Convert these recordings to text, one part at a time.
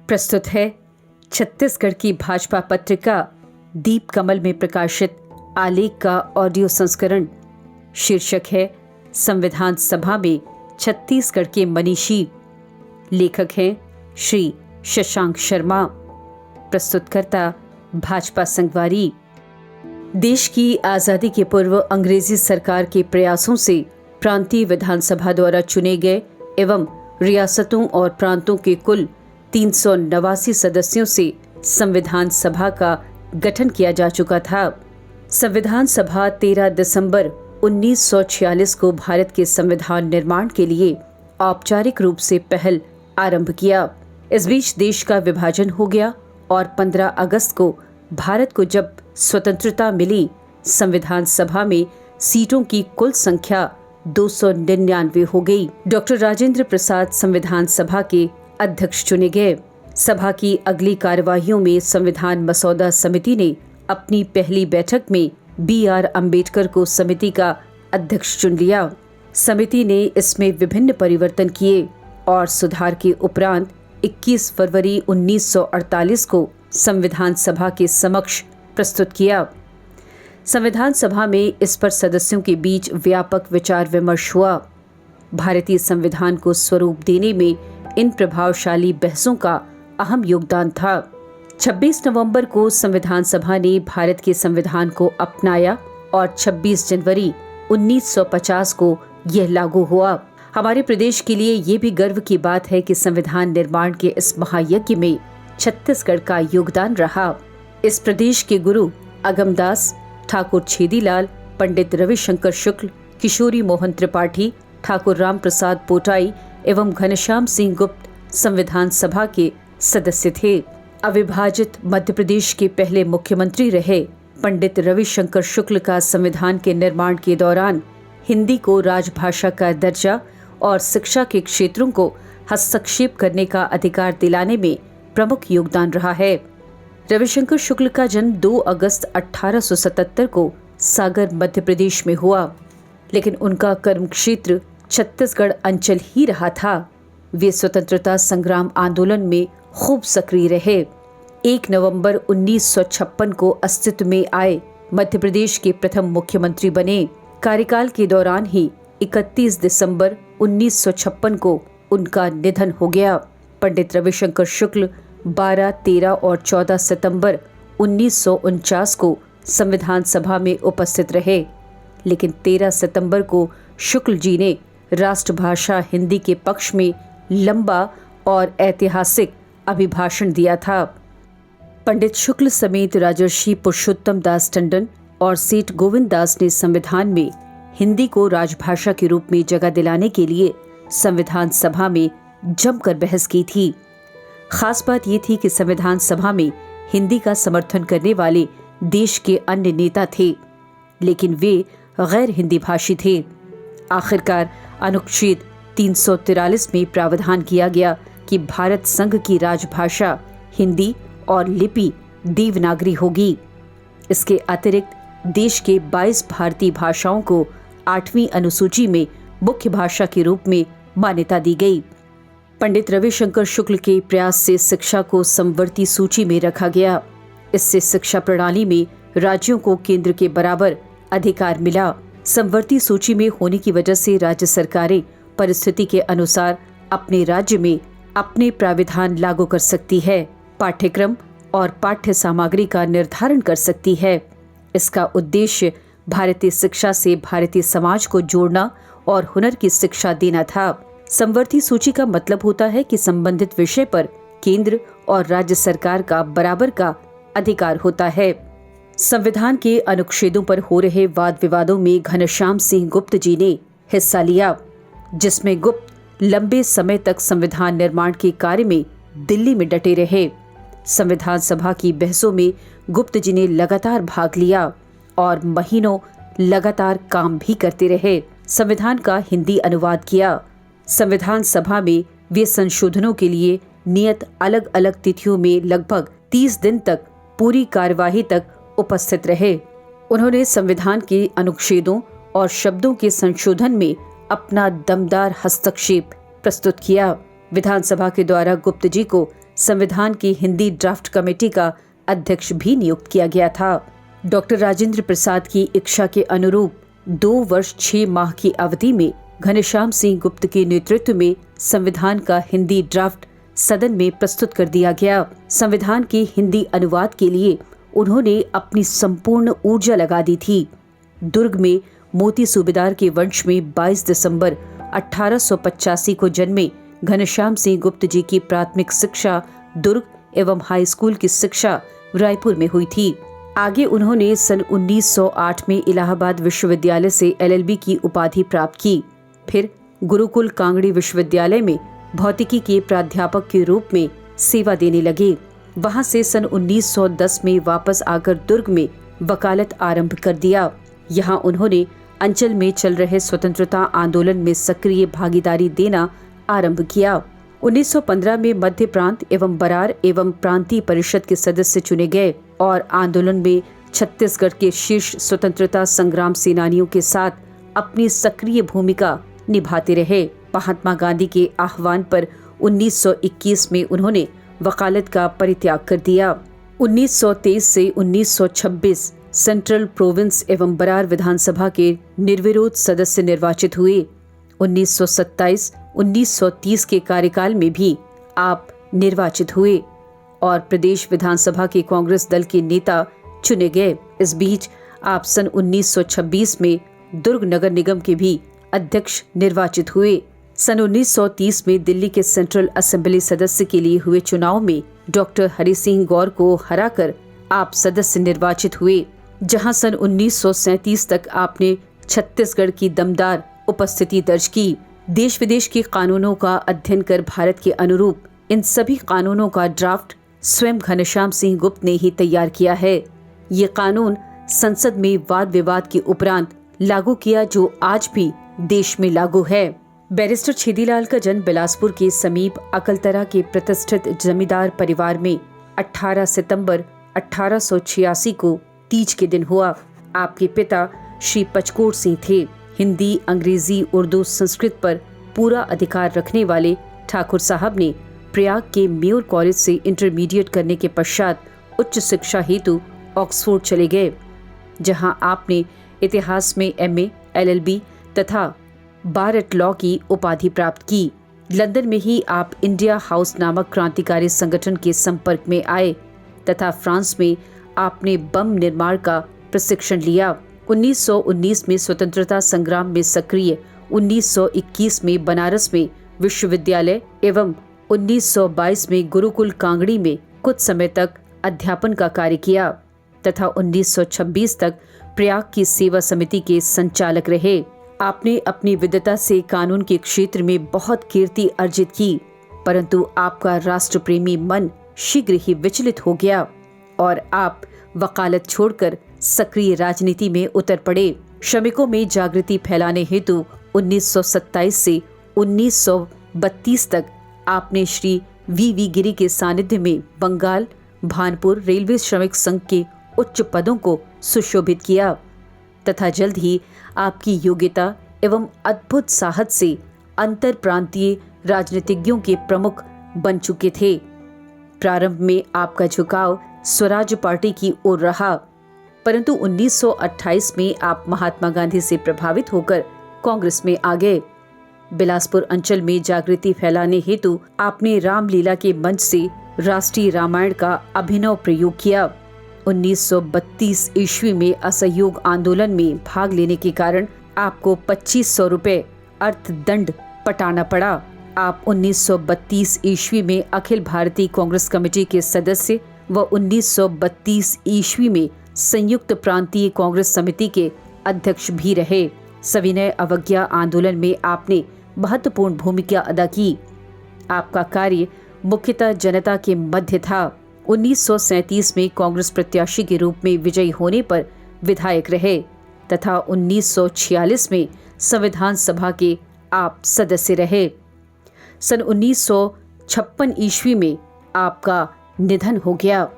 प्रस्तुत है छत्तीसगढ़ की भाजपा पत्रिका दीप कमल में प्रकाशित आलेख का ऑडियो संस्करण। शीर्षक है संविधान सभा में छत्तीसगढ़ के मनीषी। लेखक हैं श्री शशांक शर्मा। प्रस्तुतकर्ता भाजपा संगवारी। देश की आज़ादी के पूर्व अंग्रेजी सरकार के प्रयासों से प्रांतीय विधानसभा द्वारा चुने गए एवं रियासतों और प्रांतों के कुल 389 सदस्यों से संविधान सभा का गठन किया जा चुका था। संविधान सभा 13 दिसंबर 1946 को भारत के संविधान निर्माण के लिए औपचारिक रूप से पहल आरंभ किया। इस बीच देश का विभाजन हो गया और 15 अगस्त को भारत को जब स्वतंत्रता मिली, संविधान सभा में सीटों की कुल संख्या 299 हो गई। डॉक्टर राजेंद्र प्रसाद संविधान सभा के अध्यक्ष चुने गए। सभा की अगली कार्यवाहियों में संविधान मसौदा समिति ने अपनी पहली बैठक में BR अम्बेडकर को समिति का अध्यक्ष चुन लिया। समिति ने इसमें विभिन्न परिवर्तन किए और सुधार के उपरांत 21 फरवरी 1948 को संविधान सभा के समक्ष प्रस्तुत किया। संविधान सभा में इस पर सदस्यों के बीच व्यापक विचार विमर्श हुआ। भारतीय संविधान को स्वरूप देने में इन प्रभावशाली बहसों का अहम योगदान था। 26 नवंबर को संविधान सभा ने भारत के संविधान को अपनाया और 26 जनवरी 1950 को यह लागू हुआ। हमारे प्रदेश के लिए ये भी गर्व की बात है कि संविधान निर्माण के इस महायज्ञ में छत्तीसगढ़ का योगदान रहा। इस प्रदेश के गुरु अगमदास, ठाकुर छेदीलाल, पंडित रविशंकर शुक्ल, किशोरी मोहन त्रिपाठी, ठाकुर राम प्रसाद पोटाई एवं घनश्याम सिंह गुप्त संविधान सभा के सदस्य थे। अविभाजित मध्य प्रदेश के पहले मुख्यमंत्री रहे पंडित रविशंकर शुक्ल का संविधान के निर्माण के दौरान हिंदी को राजभाषा का दर्जा और शिक्षा के क्षेत्रों को हस्तक्षेप करने का अधिकार दिलाने में प्रमुख योगदान रहा है। रविशंकर शुक्ल का जन्म 2 अगस्त 1877 को सागर मध्य प्रदेश में हुआ, लेकिन उनका कर्म क्षेत्र छत्तीसगढ़ अंचल ही रहा था। वे स्वतंत्रता संग्राम आंदोलन में खूब सक्रिय रहे। 1 नवंबर 1956 को अस्तित्व में आए मध्य प्रदेश के प्रथम मुख्यमंत्री बने। कार्यकाल के दौरान ही 31 दिसंबर 1956 को उनका निधन हो गया। पंडित रविशंकर शुक्ल 12, 13 और 14 सितंबर 1949 को संविधान सभा में उपस्थित रहे, लेकिन 13 सितंबर को शुक्ल जी ने राष्ट्रभाषा हिंदी के पक्ष में लंबा और ऐतिहासिक अभिभाषण दिया था। पंडित शुक्ल समेत राजर्षि पुरुषोत्तम दास टंडन और सेठ गोविंद दास ने संविधान में हिंदी को राजभाषा के रूप में जगह दिलाने के लिए संविधान सभा में जमकर बहस की थी। खास बात ये थी कि संविधान सभा में हिंदी का समर्थन करने वाले देश के अन्य नेता थे, लेकिन वे गैर हिंदी भाषी थे। आखिरकार अनुच्छेद 343 में प्रावधान किया गया कि भारत संघ की राजभाषा हिंदी और लिपि देवनागरी होगी। इसके अतिरिक्त देश के 22 भारतीय भाषाओं को 8वीं अनुसूची में मुख्य भाषा के रूप में मान्यता दी गई। पंडित रविशंकर शुक्ल के प्रयास से शिक्षा को समवर्ती सूची में रखा गया। इससे शिक्षा प्रणाली में राज्यों को केंद्र के बराबर अधिकार मिला। समवर्ती सूची में होने की वजह से राज्य सरकारें परिस्थिति के अनुसार अपने राज्य में अपने प्राविधान लागू कर सकती है, पाठ्यक्रम और पाठ्य सामग्री का निर्धारण कर सकती है। इसका उद्देश्य भारतीय शिक्षा से भारतीय समाज को जोड़ना और हुनर की शिक्षा देना था। समवर्ती सूची का मतलब होता है कि संबंधित विषय पर केंद्र और राज्य सरकार का बराबर का अधिकार होता है। संविधान के अनुच्छेदों पर हो रहे वाद विवादों में घनश्याम सिंह गुप्त जी ने हिस्सा लिया, जिसमें गुप्त लंबे समय तक संविधान निर्माण के कार्य में दिल्ली में डटे रहे। संविधान सभा की बहसों में गुप्त जी ने लगातार भाग लिया और महीनों लगातार काम भी करते रहे। संविधान का हिंदी अनुवाद किया। संविधान सभा में वे संशोधनों के लिए नियत अलग अलग तिथियों में लगभग 30 दिन तक पूरी कार्यवाही तक उपस्थित रहे। उन्होंने संविधान के अनुच्छेदों और शब्दों के संशोधन में अपना दमदार हस्तक्षेप प्रस्तुत किया। विधानसभा के द्वारा गुप्त जी को संविधान की हिंदी ड्राफ्ट कमेटी का अध्यक्ष भी नियुक्त किया गया था। डॉक्टर राजेंद्र प्रसाद की इच्छा के अनुरूप 2 वर्ष 6 माह की अवधि में घनश्याम सिंह गुप्त के नेतृत्व में संविधान का हिंदी ड्राफ्ट सदन में प्रस्तुत कर दिया गया। संविधान के हिंदी अनुवाद के लिए उन्होंने अपनी संपूर्ण ऊर्जा लगा दी थी। दुर्ग में मोती सूबेदार के वंश में 22 दिसंबर 1885 को जन्मे घनश्याम सिंह गुप्त जी की प्राथमिक शिक्षा दुर्ग एवं हाई स्कूल की शिक्षा रायपुर में हुई थी। आगे उन्होंने सन 1908 में इलाहाबाद विश्वविद्यालय से LLB की उपाधि प्राप्त की। फिर गुरुकुल कांगड़ी विश्वविद्यालय में भौतिकी के प्राध्यापक के रूप में सेवा देने लगे। वहां से सन 1910 में वापस आकर दुर्ग में वकालत आरंभ कर दिया। यहाँ उन्होंने अंचल में चल रहे स्वतंत्रता आंदोलन में सक्रिय भागीदारी देना आरंभ किया। 1915 में मध्य प्रांत एवं बरार एवं प्रांतीय परिषद के सदस्य चुने गए और आंदोलन में छत्तीसगढ़ के शीर्ष स्वतंत्रता संग्राम सेनानियों के साथ अपनी सक्रिय भूमिका निभाते रहे। महात्मा गांधी के आह्वान पर 1921 में उन्होंने वकालत का परित्याग कर दिया। 1923 से 1926 सेंट्रल प्रोविंस एवं बरार विधानसभा के निर्विरोध सदस्य निर्वाचित हुए। 1927-1930 के कार्यकाल में भी आप निर्वाचित हुए और प्रदेश विधानसभा के कांग्रेस दल के नेता चुने गए। इस बीच आप सन 1926 में दुर्ग नगर निगम के भी अध्यक्ष निर्वाचित हुए। सन 1930 में दिल्ली के सेंट्रल असेंबली सदस्य के लिए हुए चुनाव में डॉक्टर हरि सिंह गौर को हराकर आप सदस्य निर्वाचित हुए, जहां सन 1937 तक आपने छत्तीसगढ़ की दमदार उपस्थिति दर्ज की। देश विदेश के कानूनों का अध्ययन कर भारत के अनुरूप इन सभी कानूनों का ड्राफ्ट स्वयं घनश्याम सिंह गुप्त ने ही तैयार किया है। ये कानून संसद में वाद विवाद के उपरांत लागू किया, जो आज भी देश में लागू है। बैरिस्टर छेदीलाल का जन्म बिलासपुर के समीप अकलतरा के प्रतिष्ठित जमींदार परिवार में 18 सितंबर 1886 को तीज के दिन हुआ। आपके पिता श्री पचकोट सिंह थे। हिंदी, अंग्रेजी, उर्दू, संस्कृत पर पूरा अधिकार रखने वाले ठाकुर साहब ने प्रयाग के मेयर कॉलेज से इंटरमीडिएट करने के पश्चात उच्च शिक्षा हेतु ऑक्सफोर्ड चले गए, जहां आपने इतिहास में MA, LLB तथा बार एट लॉ की उपाधि प्राप्त की। लंदन में ही आप इंडिया हाउस नामक क्रांतिकारी संगठन के संपर्क में आए तथा फ्रांस में आपने बम निर्माण का प्रशिक्षण लिया। 1919 में स्वतंत्रता संग्राम में सक्रिय, 1921 में बनारस में विश्वविद्यालय एवं 1922 में गुरुकुल कांगड़ी में कुछ समय तक अध्यापन का कार्य किया तथा 1926 तक प्रयाग की सेवा समिति के संचालक रहे। आपने अपनी विद्वता से कानून के क्षेत्र में बहुत कीर्ति अर्जित की, परंतु आपका राष्ट्र प्रेमी मन शीघ्र ही विचलित हो गया और आप वकालत छोड़कर सक्रिय राजनीति में उतर पड़े। श्रमिकों में जागृति फैलाने हेतु 1927 से 1932 तक आपने श्री V.V. गिरी के सानिध्य में बंगाल भानपुर रेलवे श्रमिक संघ के उच्च पदों को सुशोभित किया तथा जल्द ही आपकी योग्यता एवं अद्भुत साहस से अंतर प्रांतीय राजनीतिज्ञों के प्रमुख बन चुके थे। प्रारंभ में आपका झुकाव स्वराज पार्टी की ओर रहा, परंतु 1928 में आप महात्मा गांधी से प्रभावित होकर कांग्रेस में आ गए। बिलासपुर अंचल में जागृति फैलाने हेतु आपने रामलीला के मंच से राष्ट्रीय रामायण का अभिनव प्रयोग किया। 1932 ईस्वी में असहयोग आंदोलन में भाग लेने के कारण आपको 2500 रुपए अर्थदंड पटाना पड़ा। आप 1932 ईस्वी में अखिल भारतीय कांग्रेस कमेटी के सदस्य व 1932 ईस्वी में संयुक्त प्रांतीय कांग्रेस समिति के अध्यक्ष भी रहे। सविनय अवज्ञा आंदोलन में आपने महत्वपूर्ण भूमिका अदा की। आपका कार्य मुख्यतः जनता के मध्य था। 1937 में कांग्रेस प्रत्याशी के रूप में विजयी होने पर विधायक रहे तथा 1946 में संविधान सभा के आप सदस्य रहे। सन 1956 ईस्वी में आपका निधन हो गया।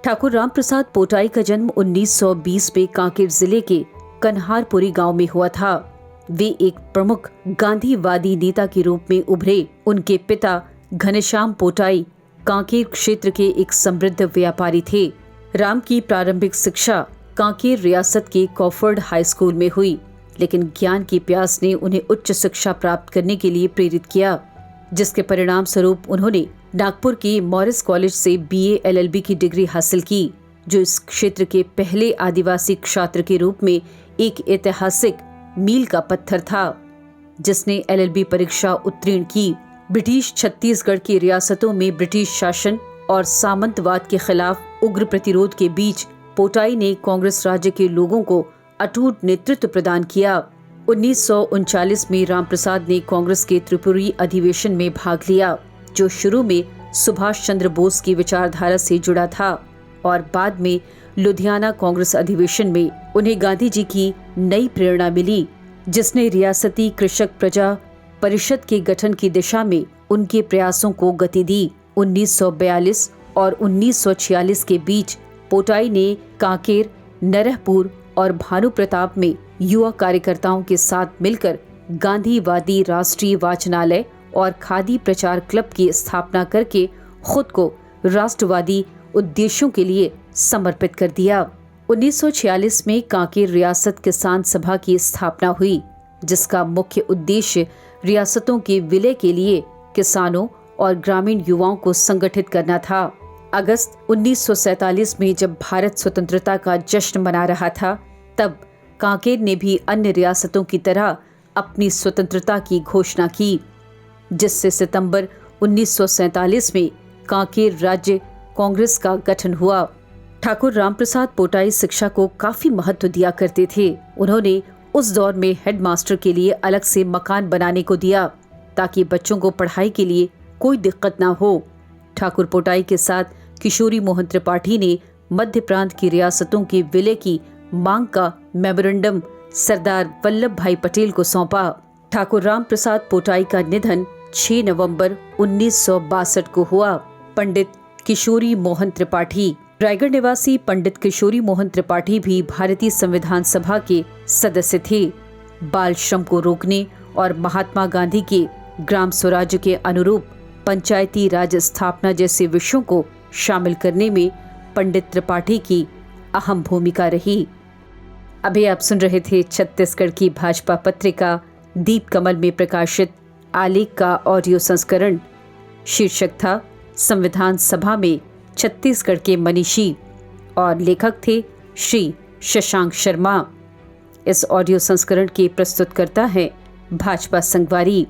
ठाकुर रामप्रसाद पोटाई का जन्म 1920 में कांकेर जिले के कन्हारपुरी गांव में हुआ था। वे एक प्रमुख गांधीवादी नेता के रूप में उभरे। उनके पिता घनश्याम पोटाई कांकेर क्षेत्र के एक समृद्ध व्यापारी थे। राम की प्रारंभिक शिक्षा कांकेर रियासत के कॉफर्ड हाई स्कूल में हुई, लेकिन ज्ञान की प्यास ने उन्हें उच्च शिक्षा प्राप्त करने के लिए प्रेरित किया, जिसके परिणाम स्वरूप उन्होंने नागपुर के मॉरिस कॉलेज से BA LLB की डिग्री हासिल की, जो इस क्षेत्र के पहले आदिवासी छात्र के रूप में एक ऐतिहासिक मील का पत्थर था, जिसने LLB परीक्षा उत्तीर्ण की। ब्रिटिश छत्तीसगढ़ की रियासतों में ब्रिटिश शासन और सामंतवाद के खिलाफ उग्र प्रतिरोध के बीच पोटाई ने कांग्रेस राज्य के लोगों को अटूट नेतृत्व प्रदान किया। 1939 में रामप्रसाद ने कांग्रेस के त्रिपुरी अधिवेशन में भाग लिया, जो शुरू में सुभाष चंद्र बोस की विचारधारा से जुड़ा था, और बाद में लुधियाना कांग्रेस अधिवेशन में उन्हें गांधी जी की नई प्रेरणा मिली, जिसने रियासती कृषक प्रजा परिषद के गठन की दिशा में उनके प्रयासों को गति दी। 1942 और 1946 के बीच पोटाई ने कांकेर, नरहपुर और भानु प्रताप में युवा कार्यकर्ताओं के साथ मिलकर गांधीवादी राष्ट्रीय वाचनालय और खादी प्रचार क्लब की स्थापना करके खुद को राष्ट्रवादी उद्देश्यों के लिए समर्पित कर दिया। 1946 में कांकेर रियासत किसान सभा की स्थापना हुई, जिसका मुख्य उद्देश्य रियासतों के विलय के लिए किसानों और ग्रामीण युवाओं को संगठित करना था। अगस्त 1947 में जब भारत स्वतंत्रता का जश्न मना रहा था, तब कांकेर ने भी अन्य रियासतों की तरह अपनी स्वतंत्रता की घोषणा की, जिससे सितंबर 1947 में कांकेर राज्य कांग्रेस का गठन हुआ। ठाकुर रामप्रसाद पोटाई शिक्षा को काफी महत्व दिया करते थे। उन्होंने उस दौर में हेडमास्टर के लिए अलग से मकान बनाने को दिया, ताकि बच्चों को पढ़ाई के लिए कोई दिक्कत ना हो। ठाकुर पोटाई के साथ किशोरी मोहन त्रिपाठी ने मध्य प्रांत की रियासतों के विलय की मांग का मेमोरेंडम सरदार वल्लभ भाई पटेल को सौंपा। ठाकुर रामप्रसाद पोटाई का निधन 6 नवंबर 1962 को हुआ। पंडित किशोरी मोहन त्रिपाठी। रायगढ़ निवासी पंडित किशोरी मोहन त्रिपाठी भी भारतीय संविधान सभा के सदस्य थे। बाल श्रम को रोकने और महात्मा गांधी के ग्राम स्वराज्य के अनुरूप पंचायती राज स्थापना जैसे विषयों को शामिल करने में पंडित त्रिपाठी की अहम भूमिका रही। अभी आप सुन रहे थे छत्तीसगढ़ की भाजपा पत्रिका दीप कमल में प्रकाशित आलेख का ऑडियो संस्करण। शीर्षक था संविधान सभा में छत्तीसगढ़ के मनीषी, और लेखक थे श्री शशांक शर्मा। इस ऑडियो संस्करण के प्रस्तुतकर्ता हैं भाजपा संगवारी।